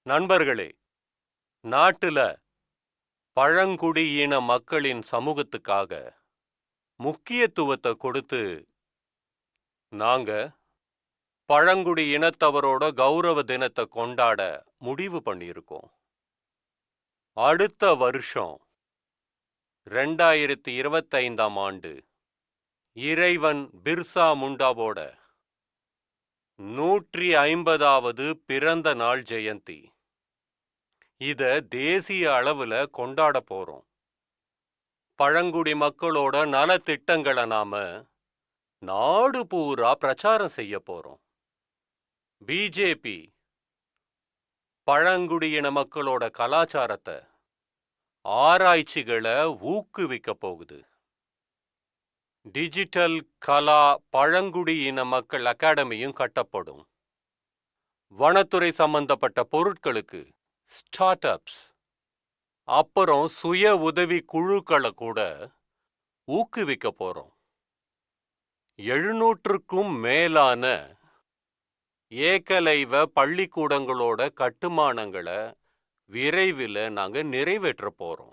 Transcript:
நண்பர்களே, நாட்டுல பழங்குடியின மக்களின் சமூகத்துக்காக முக்கியத்துவத்தை கொடுத்து நாங்க பழங்குடி இனத்தவரோட கௌரவ தினத்தை கொண்டாட முடிவு பண்ணியிருக்கோம். அடுத்த வருஷம் 2025ஆம் ஆண்டு இறைவன் பிர்சா முண்டாவோட 150வது பிறந்த நாள் ஜெயந்தி. இத தேசிய அளவுல கொண்டாட போறோம். பழங்குடி மக்களோட நலத்திட்டங்களை நாம நாடு பூரா பிரச்சாரம் செய்ய போறோம். பிஜேபி பழங்குடியின மக்களோட கலாச்சாரத்தை, ஆராய்ச்சிகளை ஊக்குவிக்க போகுது. டிஜிட்டல் கலா பழங்குடியின மக்கள் அகாடமியும் கட்டப்படும். வனத்துறை சம்பந்தப்பட்ட பொருட்களுக்கு ஸ்டார்ட் அப்ஸ், அப்புறம் சுய உதவி குழுக்களை கூட ஊக்குவிக்க போறோம். 700க்கும் மேலான ஏகலைவ பள்ளிக்கூடங்களோட கட்டுமானங்களை விரைவில் நாங்க நிறைவேற்ற போறோம்.